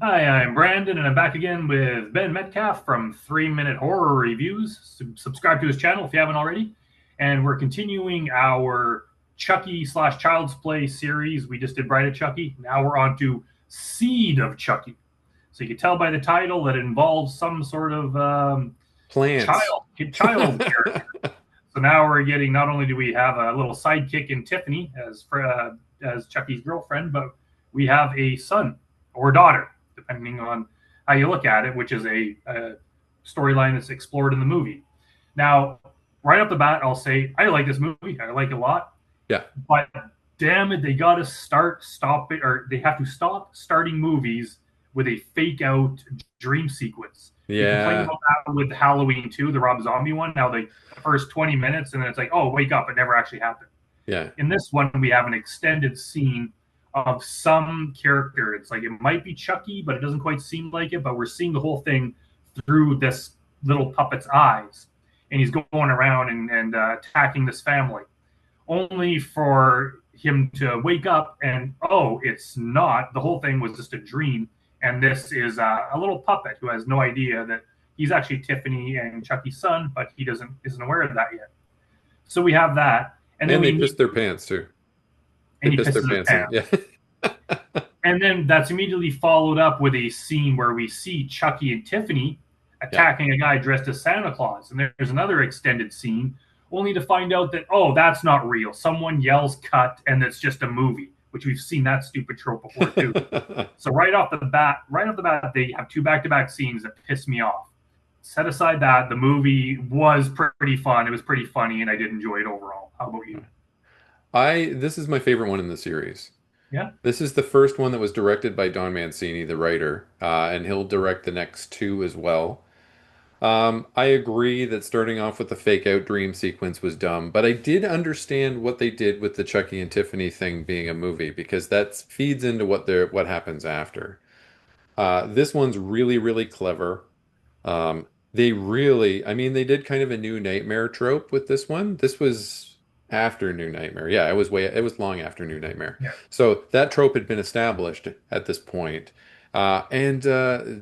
Hi, I'm Brandon, and I'm back again with Ben Metcalf from 3 Minute Horror Reviews. Subscribe to his channel if you haven't already. And we're continuing our Chucky slash Child's Play series. We just did Bride of Chucky. Now we're on to Seed of Chucky. So you can tell by the title that it involves some sort of Plants. child character. So now we're getting, not only do we have a little sidekick in Tiffany as Chucky's girlfriend, but we have a son or daughter, depending on how you look at it, which is a storyline that's explored in the movie. Now, right off the bat, I'll say I like this movie. I like it a lot, Yeah. but damn it, they got to stop it, or they have to stop starting movies with a fake out dream sequence. We complained Yeah. about that with Halloween 2, the Rob Zombie one. Now the first 20 minutes, and then it's like, oh, wake up, it never actually happened. Yeah. In this one, we have an extended scene of some character. It's like it might be Chucky, but it doesn't quite seem like it. But we're seeing the whole thing through this little puppet's eyes, and he's going around and attacking this family, only for him to wake up and oh, it's not. The whole thing was just a dream, and this is a little puppet who has no idea that he's actually Tiffany and Chucky's son, but he doesn't isn't aware of that yet. So we have that, and then And they we meet, pissed their pants too. They and he pissed their pisses his pants in. pants. Yeah. And then that's immediately followed up with a scene where we see Chucky and Tiffany Yeah. attacking a guy dressed as Santa Claus. And there's another extended scene, only to find out that, oh, that's not real. Someone yells cut, and it's just a movie, which we've seen that stupid trope before, too. So right off the bat, they have two back-to-back scenes that piss me off. Set aside that, the movie was pretty fun. It was pretty funny, and I did enjoy it overall. How about you? This is my favorite one in the series. Yeah? This is the first one that was directed by Don Mancini, the writer, and he'll direct the next two as well. I agree that starting off with the fake out dream sequence was dumb, but I did understand what they did with the Chucky and Tiffany thing being a movie because that feeds into what happens after. This one's really, really clever. I mean, they did kind of a new nightmare trope with this one. This was after New Nightmare. Yeah, it was long after New Nightmare. Yeah. So that trope had been established at this point. Jennifer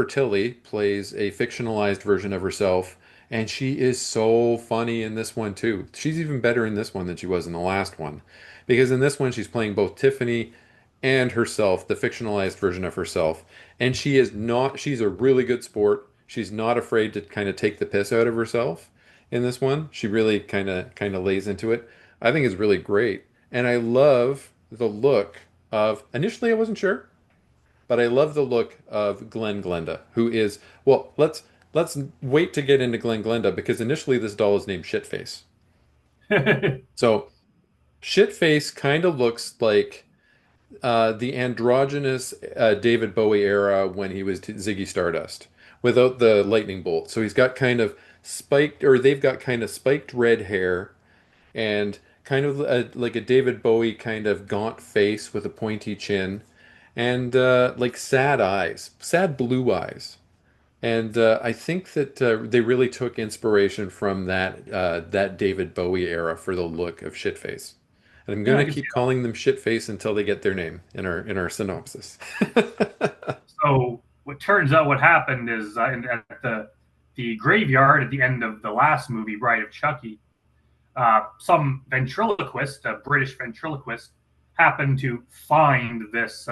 Tilly plays a fictionalized version of herself, and she is so funny in this one too. She's even better in this one than she was in the last one, because in this one she's playing both Tiffany and herself, the fictionalized version of herself. And she's a really good sport. She's not afraid to kind of take the piss out of herself in this one. She really kind of lays into it. I think it's really great. And I love the look of, initially I wasn't sure, but I love the look of Glenn Glenda, who is, well, let's wait to get into Glenn Glenda because initially this doll is named Shitface. So Shitface kind of looks like the androgynous David Bowie era when he was Ziggy Stardust without the lightning bolt. So he's got kind of spiked, or they've got kind of spiked red hair and kind of like a David Bowie kind of gaunt face with a pointy chin and like sad eyes, sad blue eyes. And I think that they really took inspiration from that David Bowie era for the look of Shitface. And I'm Yeah, I gonna can see keep calling them Shitface until they get their name in our synopsis. so what turns out what happened is at the graveyard at the end of the last movie, Bride of Chucky, some ventriloquist, a British ventriloquist, happened to find this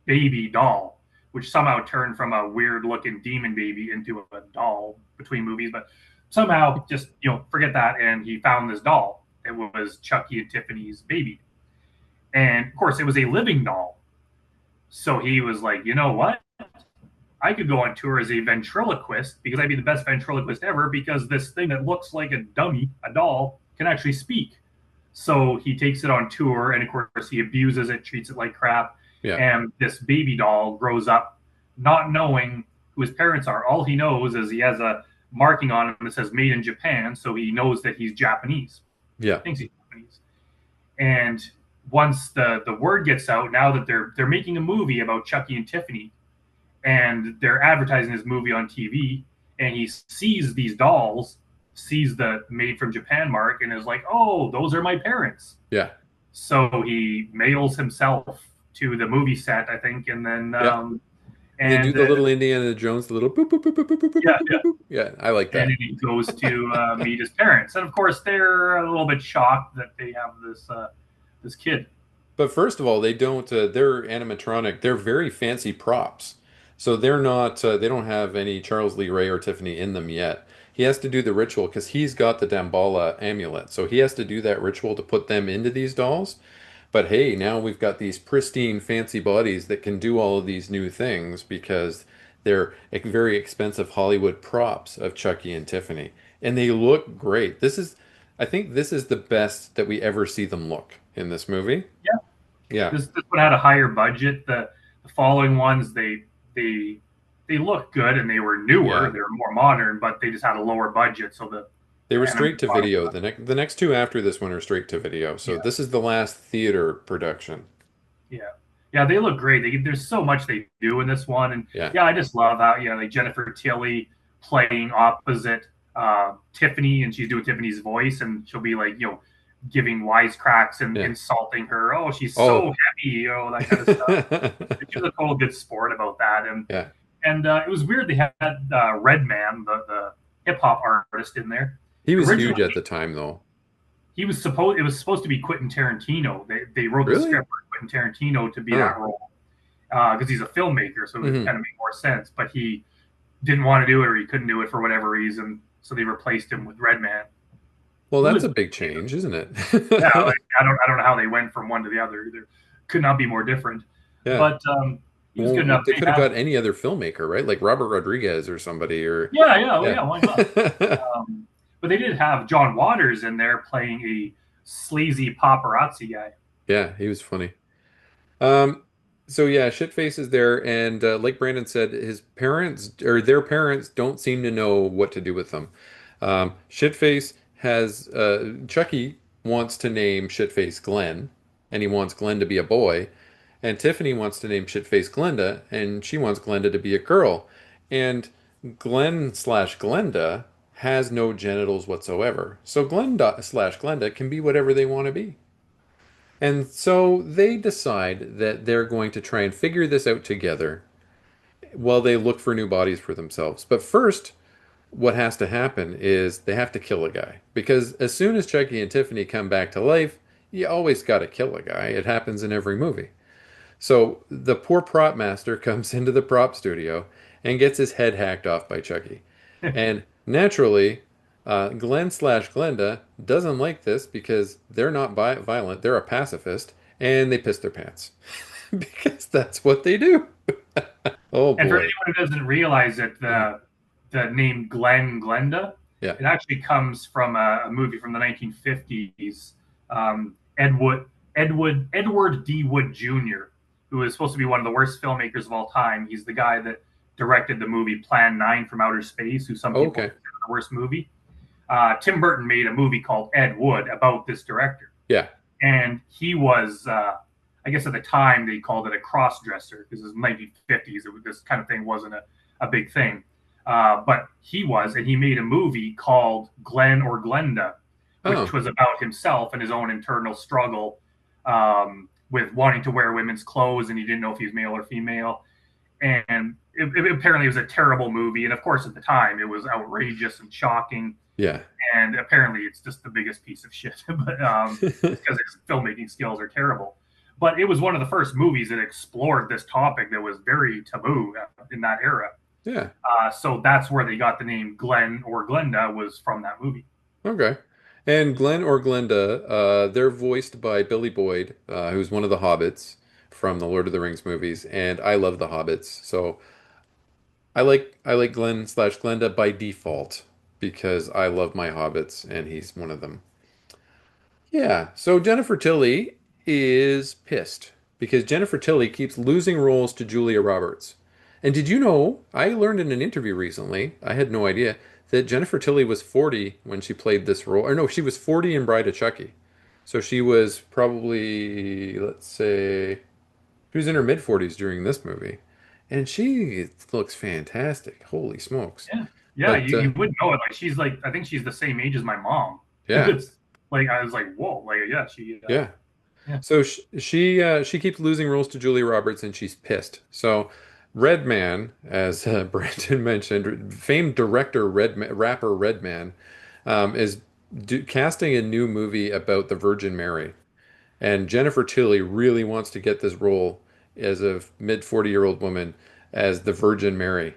baby doll, which somehow turned from a weird looking demon baby into a doll between movies. But somehow, just forget that, and he found this doll. It was Chucky and Tiffany's baby, and of course, it was a living doll. So he was like, you know what? I could go on tour as a ventriloquist because I'd be the best ventriloquist ever because this thing that looks like a dummy, a doll, can actually speak. So he takes it on tour, and of course, he abuses it, treats it like crap. Yeah, And this baby doll grows up not knowing who his parents are. All he knows is he has a marking on him that says made in Japan. So he knows that he's Japanese, yeah, thinks he's Japanese. And once the word gets out, now that they're making a movie about Chucky and Tiffany, and they're advertising this movie on TV, and he sees these dolls, sees the made from Japan mark, and is like, "Oh, those are my parents." yeah. So he mails himself to the movie set, I think, and then Yeah. And they do and the little Indiana Jones, the little boop, boop, boop, boop, boop, boop, boop, yeah, boop, yeah, boop, boop. Yeah, I like and that. then he goes to meet his parents, and of course they're a little bit shocked that they have this kid. But first of all, they don't, they're animatronic. They're very fancy props. So they're not, they don't have any Charles Lee Ray or Tiffany in them yet. He has to do the ritual because he's got the Damballa amulet. So he has to do that ritual to put them into these dolls. But hey, now we've got these pristine, fancy bodies that can do all of these new things because they're very expensive Hollywood props of Chucky and Tiffany. And they look great. I think this is the best that we ever see them look in this movie. Yeah, Yeah. this one had a higher budget. The following ones they they look good and they were newer, Yeah. they were more modern, but they just had a lower budget, so They were the straight to animatronics. video. The next two after this one are straight to video. So Yeah, this is the last theater production. yeah, yeah. They look great. There's so much they do in this one, and Yeah. yeah, I just love how like Jennifer Tilly playing opposite Tiffany, and she's doing Tiffany's voice, and she'll be like giving wisecracks and Yeah. insulting her. Oh, she's so Oh. heavy, that kind of stuff. She was a total good sport about that, Yeah. and it was weird they had Redman, the hip hop artist, in there. He was huge Originally, at the time though. it was supposed to be Quentin Tarantino. They wrote the Really? script for Quentin Tarantino to be Huh. that role because he's a filmmaker, so it Hmm. kind of made more sense. But he didn't want to do it, or he couldn't do it for whatever reason, so they replaced him with Redman, Well, who that's was a big change, isn't it? yeah. Like, I don't know how they went from one to the other. There could not be more different. Yeah. But he was good Well, enough. they They could have have got any other filmmaker, right? Like Robert Rodriguez or somebody, or yeah, yeah, well, yeah. yeah. Why not? But they did have John Waters in there playing a sleazy paparazzi guy. Yeah, he was funny. Um, so yeah, Shitface is there, and like Brandon said, his parents or their parents don't seem to know what to do with them. Shitface has Chucky wants to name Shitface Glenn, and he wants Glenn to be a boy, and Tiffany wants to name Shitface Glenda, and she wants Glenda to be a girl, and Glenn slash Glenda has no genitals whatsoever, so Glenda slash Glenda can be whatever they want to be. And so they decide that they're going to try and figure this out together while they look for new bodies for themselves. But first, what has to happen is they have to kill a guy. Because as soon as Chucky and Tiffany come back to life, you always got to kill a guy. It happens in every movie. So the poor prop master comes into the prop studio and gets his head hacked off by Chucky. And naturally, Glenn slash Glenda doesn't like this because they're not violent, they're a pacifist, and they piss their pants because that's what they do. Oh And for boy. anyone who doesn't realize it, Mm. the name Glenda, Yeah. it actually comes from a movie from the 1950s. Edward D. Wood Jr., who is supposed to be one of the worst filmmakers of all time. He's the guy that directed the movie Plan 9 from Outer Space, who some people Okay. consider the worst movie. Tim Burton made a movie called Ed Wood about this director. Yeah. And he was, I guess at the time they called it a cross dresser because it was 1950s. This kind of thing wasn't a big thing. But he was, and he made a movie called Glenn or Glenda, which Oh, was about himself and his own internal struggle with wanting to wear women's clothes, and he didn't know if he was male or female. And apparently it was a terrible movie. And of course, at the time, it was outrageous and shocking. yeah. And apparently, it's just the biggest piece of shit. But because his filmmaking skills are terrible. But it was one of the first movies that explored this topic that was very taboo in that era. Yeah. So that's where they got the name Glenn or Glenda, was from that movie. Okay. And Glenn or Glenda, they're voiced by Billy Boyd, who's one of the hobbits from the Lord of the Rings movies, and I love the hobbits. So I like Glenn slash Glenda by default because I love my hobbits and he's one of them. Yeah, so Jennifer Tilly is pissed because Jennifer Tilly keeps losing roles to Julia Roberts. And did you know, I learned in an interview recently, I had no idea, that Jennifer Tilly was 40 when she played this role. Or no, she was 40 in Bride of Chucky. So she was probably, let's say, she was in her mid 40s during this movie. And she looks fantastic. Holy smokes. Yeah, yeah, But you wouldn't know it. Like she's like, I think she's the same age as my mom. yeah, It's like I was like, whoa, like yeah, she yeah. Yeah. So she keeps losing roles to Julia Roberts, and she's pissed. So Redman, as Brandon mentioned, famed director rapper Redman, is casting a new movie about the Virgin Mary. And Jennifer Tilly really wants to get this role as a mid 40-year-old woman as the Virgin Mary.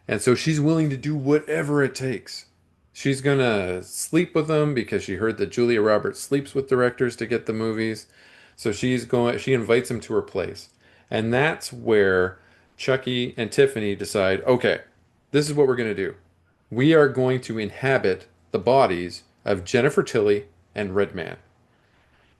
And so she's willing to do whatever it takes. She's gonna sleep with them because she heard that Julia Roberts sleeps with directors to get the movies. So she invites him to her place. And that's where Chucky and Tiffany decide, okay, this is what we're gonna do. We are going to inhabit the bodies of Jennifer Tilly and Redman.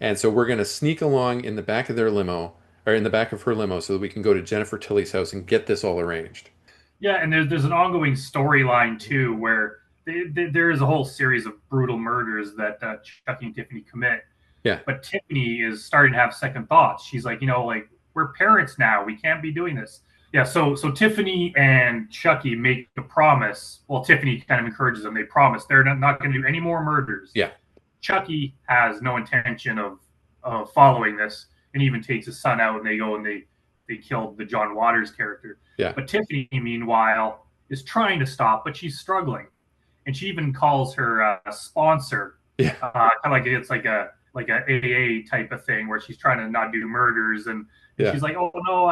And so we're going to sneak along in the back of their limo, or in the back of her limo, so that we can go to Jennifer Tilly's house and get this all arranged. Yeah, and there's an ongoing storyline too where there is a whole series of brutal murders that Chucky and Tiffany commit. Yeah, But Tiffany is starting to have second thoughts. She's like, like we're parents now. We can't be doing this. Yeah, so Tiffany and Chucky make a promise. Well, Tiffany kind of encourages them. They promise they're not going to do any more murders. yeah, Chucky has no intention of following this, and even takes his son out, and they go and they killed the John Waters character. yeah, But Tiffany, meanwhile, is trying to stop, but she's struggling, and she even calls her sponsor, yeah, kind of like it's like a AA type of thing where she's trying to not do murders, and yeah, she's like, oh no,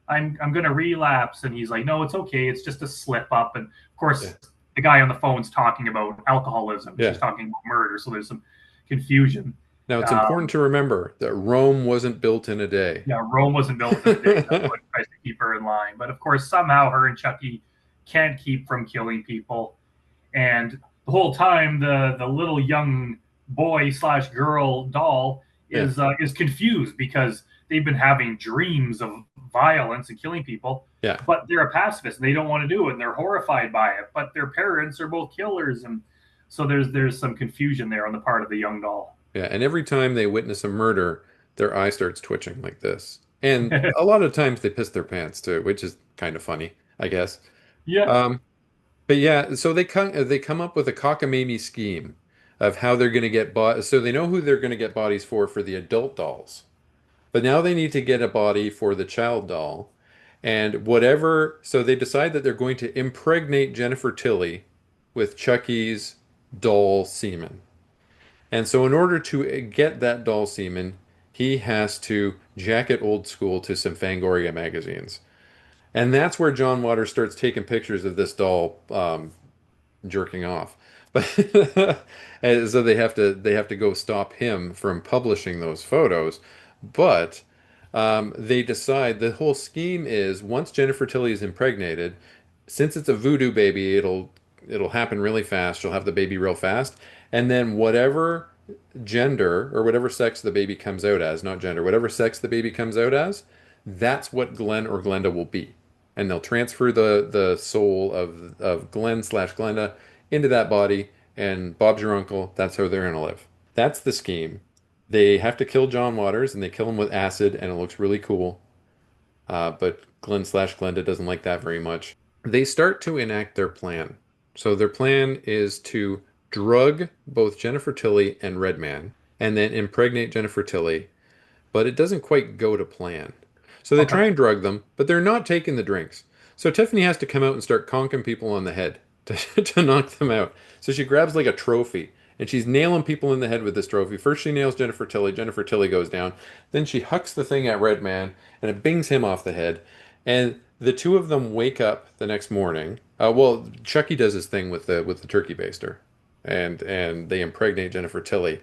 I'm gonna relapse, and he's like, no, it's okay, it's just a slip up, and of yeah, course the guy on the phone's talking about alcoholism, she's yeah. talking about murder, so there's some confusion. Now it's important Um, to remember that Rome wasn't built in a day. yeah, Rome wasn't built in a day. That's what tries to keep her in line. But of course, somehow her and Chucky can't keep from killing people. And the whole time, the little young boy slash girl doll Yeah, is confused because they've been having dreams of violence and killing people, yeah, but they're a pacifist and they don't want to do it and they're horrified by it. But their parents are both killers, and so there's some confusion there on the part of the young doll. yeah. And every time they witness a murder, their eye starts twitching like this. And a lot of times they piss their pants too, which is kind of funny, I guess. Yeah. Um, But yeah, so they come up with a cockamamie scheme of how they're going to get so they know who they're going to get bodies for the adult dolls. But now they need to get a body for the child doll. And whatever, so they decide that they're going to impregnate Jennifer Tilly with Chucky's doll semen. And so in order to get that doll semen, he has to jack it old school to some Fangoria magazines. And that's where John Waters starts taking pictures of this doll jerking off. But and so they have to go stop him from publishing those photos. But they decide the whole scheme is once Jennifer Tilly is impregnated, since it's a voodoo baby, it'll happen really fast. She'll have the baby real fast, and then whatever gender or whatever sex the baby comes out as, not gender, whatever sex the baby comes out as, that's what Glenn or Glenda will be. And they'll transfer the soul of Glenn slash Glenda into that body, and Bob's your uncle. That's how they're gonna live. That's the scheme. They have to kill John Waters, and they kill him with acid, and it looks really cool. But Glenn slash Glenda doesn't like that very much. They start to enact their plan. So their plan is to drug both Jennifer Tilly and Redman, and then impregnate Jennifer Tilly, but it doesn't quite go to plan. So they Okay. try and drug them, but they're not taking the drinks. So Tiffany has to come out and start conking people on the head to knock them out. So she grabs like a trophy and she's nailing people in the head with this trophy. First she nails Jennifer Tilly. Jennifer Tilly goes down. Then she hucks the thing at Redman and it bings him off the head. And the two of them wake up the next morning. Well, Chucky does his thing with the turkey baster, and they impregnate Jennifer Tilly.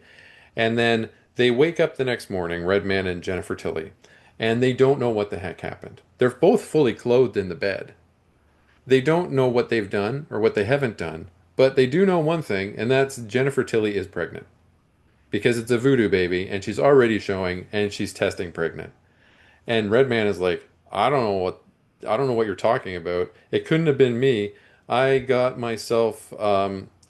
And then they wake up the next morning, Redman and Jennifer Tilly, and they don't know what the heck happened. They're both fully clothed in the bed. They don't know what they've done or what they haven't done, but they do know one thing, and that's Jennifer Tilly is pregnant because it's a voodoo baby, and she's already showing, and she's testing pregnant. And Redman is like, I don't know what you're talking about. It couldn't have been me. I got myself,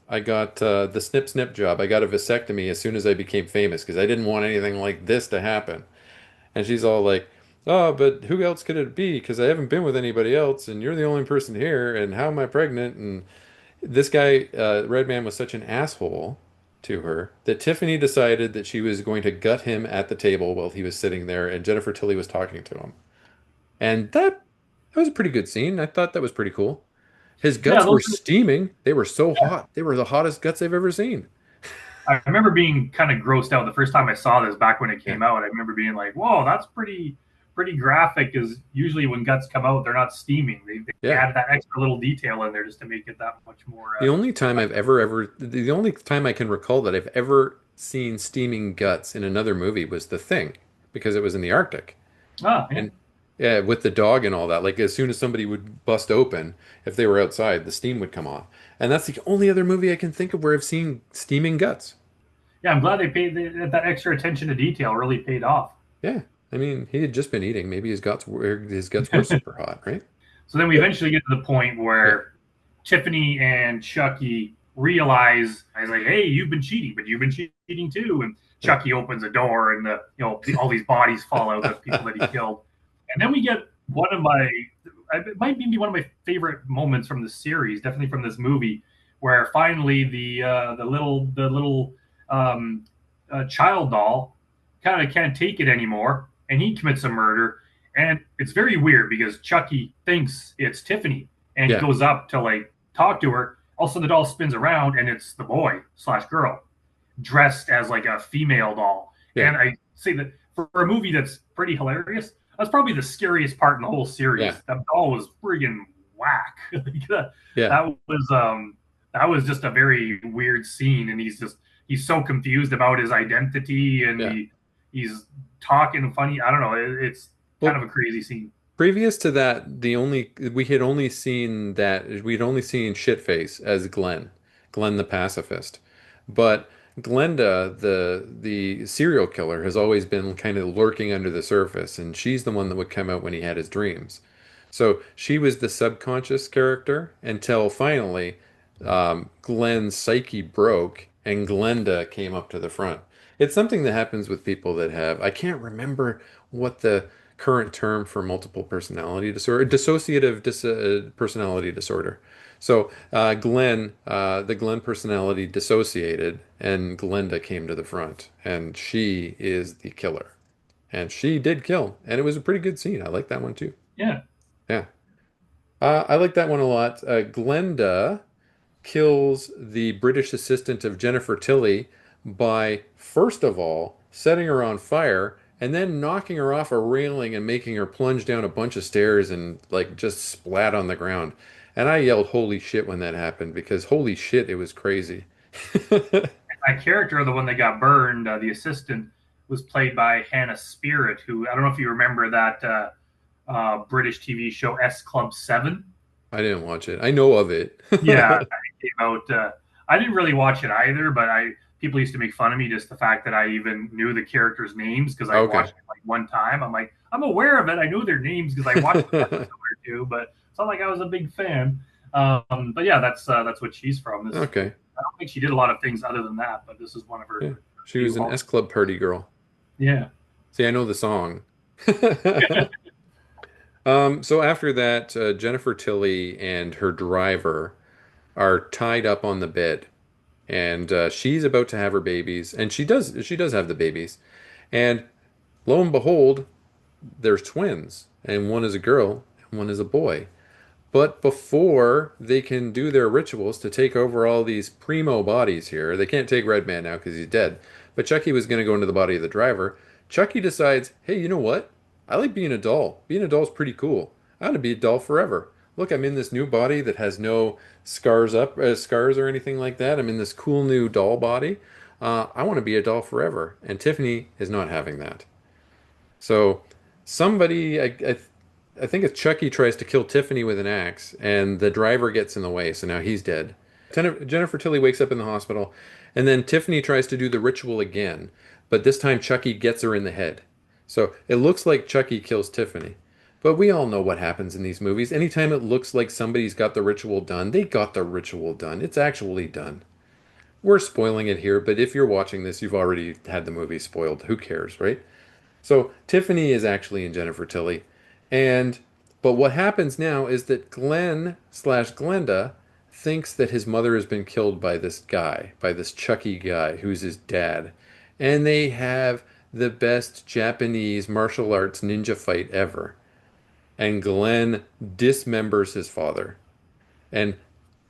I got the snip snip job. I got a vasectomy as soon as I became famous because I didn't want anything like this to happen. And she's all like, oh, but who else could it be? Because I haven't been with anybody else, and you're the only person here, and how am I pregnant? And this guy, Redman, was such an asshole to her that Tiffany decided that she was going to gut him at the table while he was sitting there and Jennifer Tilly was talking to him. And that was a pretty good scene. I thought that was pretty cool. His Yeah, guts those. were steaming. They were so hot. They were the hottest guts I've ever seen. I remember being kind of grossed out the first time I saw this back when it Yeah. came out. I remember being like, "Whoa, that's pretty graphic." Because usually when guts come out, they're not steaming. They Yeah. added that extra little detail in there just to make it that much more. The only time I can recall that I've ever seen steaming guts in another movie was The Thing, because it was in the Arctic. Yeah, And yeah, with the dog and all that, like as soon as somebody would bust open, if they were outside, the steam would come off. And that's the only other movie I can think of where I've seen steaming guts. yeah. I'm glad they paid that extra attention to detail. Really paid off. Yeah. I mean, he had just been eating. Maybe his guts were super hot, right? So then we eventually get to the point Yeah. where Tiffany and Chucky realize, I was like, "Hey, you've been cheating, but you've been cheating too." And Chucky opens a door, and all these bodies fall out of people that he killed. And then we get one of my, it might be one of my favorite moments from the series, definitely from this movie, where finally the little child doll kind of can't take it anymore, and he commits a murder. And it's very weird because Chucky thinks it's Tiffany and Yeah. goes up to like talk to her. Also, the doll spins around and it's the boy slash girl dressed as like a female doll. Yeah. And I say that for a movie that's pretty hilarious, that's probably the scariest part in the whole series. Yeah. That doll was friggin' whack. Yeah. That was just a very weird scene, and he's so confused about his identity, and Yeah. he's talking funny. I don't know. It's kind of Well, a crazy scene. previous to that, the only we'd only seen Shitface as Glenn the pacifist. But Glenda, the serial killer, has always been kind of lurking under the surface, and she's the one that would come out when he had his dreams. So she was the subconscious character until finally Glenn's psyche broke and Glenda came up to the front. It's something that happens with people that have, I can't remember what the current term for multiple personality disorder, personality disorder. So the Glenn personality dissociated, and Glenda came to the front, and she is the killer, and she did kill, and it was a pretty good scene. I like that one too. Yeah, Yeah, I like that one a lot. Glenda kills the British assistant of Jennifer Tilly by, first of all, setting her on fire and then knocking her off a railing and making her plunge down a bunch of stairs and like just splat on the ground. And I yelled, "Holy shit," when that happened because holy shit, it was crazy. that character, the one that got burned, the assistant, was played by Hannah Spirit, who I don't know if you remember that British TV show S Club 7. I didn't watch it. I know of it. Yeah, it came out. I didn't really watch it either, but I people used to make fun of me just the fact that I even knew the characters' names because I Okay. watched it like one time. I'm like, I'm aware of it. I knew their names because I watched an episode or two, but it's not like I was a big fan. But yeah, that's what she's from. This Okay. I don't think she did a lot of things other than that, but this is one of Yeah. her She was few. an S Club party girl. Yeah, See, I know the song. So after that, Jennifer Tilly and her driver are tied up on the bed, and she's about to have her babies, and she does have the babies, and lo and behold, there's twins, and one is a girl and one is a boy. But before they can do their rituals to take over all these primo bodies here, they can't take Red Man now because he's dead. But Chucky was going to go into the body of the driver. Chucky decides, hey, you know what? I like being a doll. Being a doll's pretty cool. I want to be a doll forever. Look, I'm in this new body that has no scars or anything like that. I'm in this cool new doll body. I want to be a doll forever. And Tiffany is not having that. So somebody, I think it's Chucky tries to kill Tiffany with an axe, and the driver gets in the way, so now he's dead. Jennifer Tilly wakes up in the hospital, and then Tiffany tries to do the ritual again, but this time Chucky gets her in the head. So it looks like Chucky kills Tiffany. But we all know what happens in these movies. Anytime it looks like somebody's got the ritual done, they got the ritual done. It's actually done. We're spoiling it here, but if you're watching this, you've already had the movie spoiled. Who cares, right? So Tiffany is actually in Jennifer Tilly. And but what happens now is that Glenn slash Glenda thinks that his mother has been killed by this guy, by this Chucky guy who's his dad. And they have the best Japanese martial arts ninja fight ever. And Glenn dismembers his father. And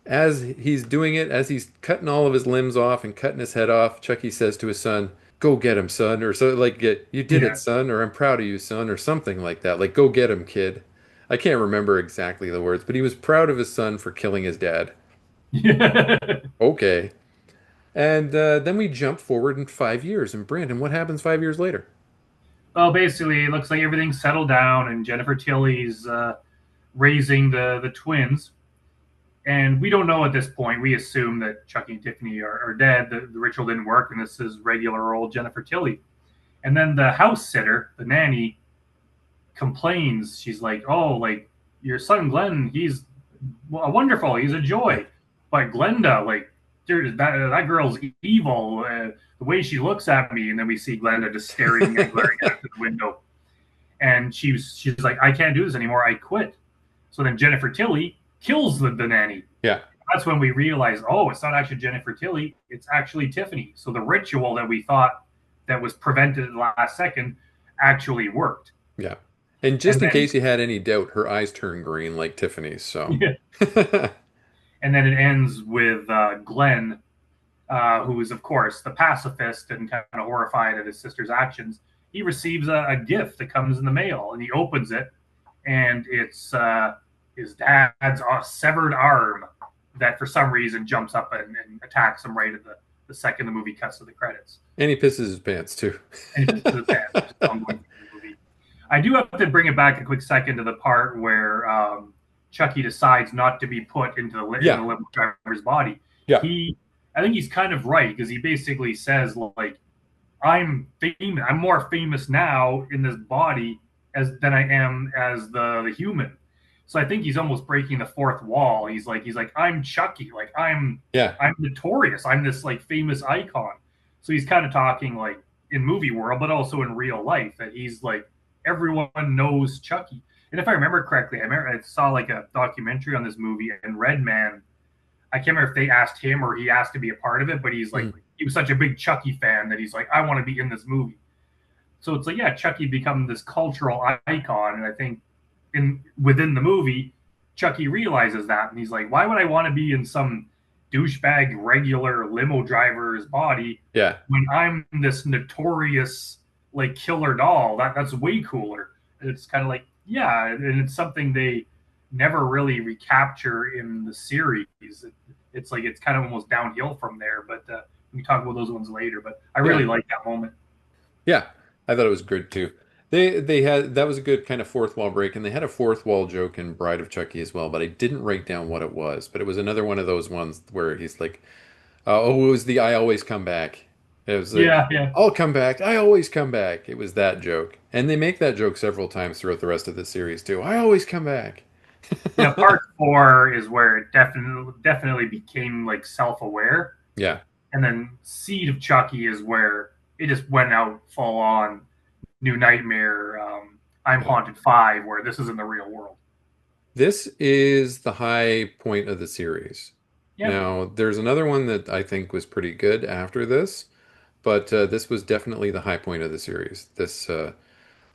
as he's doing it, as he's cutting all of his limbs off and cutting his head off, Chucky says to his son, "Go get him, son," or so like, "You did it, Yeah. son," or "I'm proud of you, son," or something like that. Like, "Go get him, kid." I can't remember exactly the words, but he was proud of his son for killing his dad. Yeah. Okay. And then we jump forward in 5 years. And Brandon, what happens 5 years later? Well, basically, it looks like everything's settled down, and Jennifer Tilly's raising the twins. And we don't know at this point. We assume that Chucky and Tiffany are dead. The ritual didn't work, and this is regular old Jennifer Tilly. And then the house sitter, the nanny, complains. She's like, "Oh, like your son Glenn, he's wonderful. He's a joy, but Glenda, like, that girl's evil. The way she looks at me." And then we see Glenda just staring and glaring out the window. And she's like, "I can't do this anymore. I quit." So then Jennifer Tilly kills the nanny. Yeah. That's when we realize, oh, it's not actually Jennifer Tilly, it's actually Tiffany. So the ritual that we thought that was prevented at the last second actually worked. Yeah. And And just in then case you had any doubt, her eyes turn green like Tiffany's. So, yeah. And then it ends with Glenn, who is of course the pacifist and kind of horrified at his sister's actions. He receives a gift that comes in the mail, and he opens it, and it's his dad's severed arm that for some reason jumps up and attacks him right at the second the movie cuts to the credits. and he pisses his pants too. And it's the band, ongoing movie. I do have to bring it back a quick second to the part where Chucky decides not to be put into in Yeah. the limo driver's body. Yeah. I think he's kind of right because he basically says like, "I'm famous. I'm more famous now in this body than I am as the human." So I think he's almost breaking the fourth wall. He's like I'm Chucky. Like Yeah. I'm notorious. I'm this like famous icon. So he's kind of talking like in movie world, but also in real life that he's like everyone knows Chucky. And if I remember correctly, I saw like a documentary on this movie, and Redman, I can't remember if they asked him or he asked to be a part of it, but he's like Mm. he was such a big Chucky fan that he's like, I want to be in this movie. So it's like, yeah, Chucky become this cultural icon, and I think in within the movie, Chucky realizes that, and he's like, why would I want to be in some douchebag regular limo driver's body Yeah. when I'm this notorious like killer doll? That's way cooler. And it's kind of like, yeah, and it's something they never really recapture in the series. It's like it's kind of almost downhill from there, but we can talk about those ones later. But I Yeah. really like that moment. Yeah. I thought it was good too. They had that was a good kind of fourth wall break, and they had a fourth wall joke in Bride of Chucky as well, but I didn't write down what it was. But it was another one of those ones where he's like, "Oh, it was the I always come back." It was like, Yeah, yeah. "I'll come back. I always come back." It was that joke, and they make that joke several times throughout the rest of the series too. I always come back. Yeah, part four is where it definitely became like self-aware, Yeah. and then Seed of Chucky is where it just went out full on New Nightmare. I'm Yeah. Haunted 5, where this is in the real world. This is the high point of the series. Yeah, Now, there's another one that I think was pretty good after this, but this was definitely the high point of the series.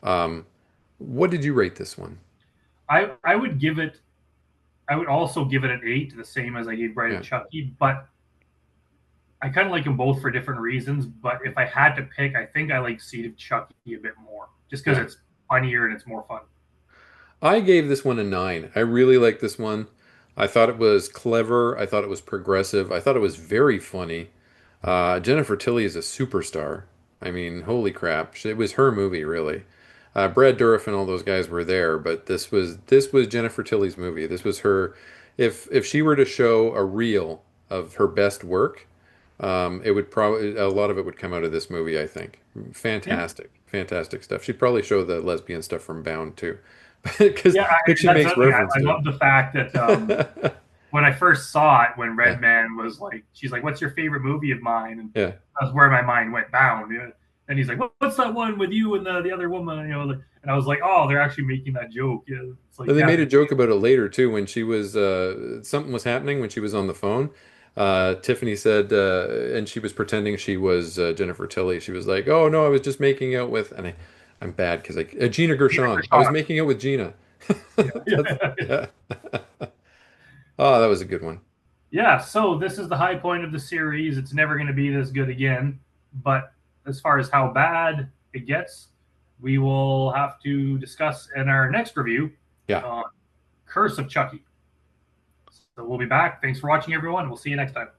Um, what did you rate this one? I would give it. I would also give it an 8, the same as I gave Bride of Yeah. Chucky, but I kind of like them both for different reasons. But if I had to pick, I think I like Seed of Chucky a bit more, just because Yeah. it's funnier and it's more fun. I gave this one a 9. I really liked this one. I thought it was clever. I thought it was progressive. I thought it was very funny. Jennifer Tilly is a superstar. I mean, holy crap. It was her movie, really. Brad Dourif and all those guys were there, but this was Jennifer Tilly's movie. This was her. If she were to show a reel of her best work, it would probably a lot of it would come out of this movie, I think. Yeah, Fantastic, fantastic stuff. She'd probably show the lesbian stuff from Bound too, because yeah. she That's makes the thing. reference I to love the fact that it. when I first saw it, when Yeah, Redman was like, she's like, "What's your favorite movie of mine?" And yeah, that's where my mind went bound. You know? And he's like, "What's that one with you and the other woman?" And I was like, "Oh, they're actually making that joke." Yeah, it's like, And they yeah, made a joke about it later too when she was something was happening when she was on the phone. Tiffany said, and she was pretending she was Jennifer Tilly. She was like, "Oh no, I was just making out with," and I'm bad because Gina Peter Gershon. I was Gershon. making out with Gina. That's, Yeah. yeah. Oh, that was a good one. Yeah, so this is the high point of the series. It's never going to be this good again. But as far as how bad it gets, we will have to discuss in our next review Yeah. on Curse of Chucky. So we'll be back. Thanks for watching, everyone. We'll see you next time.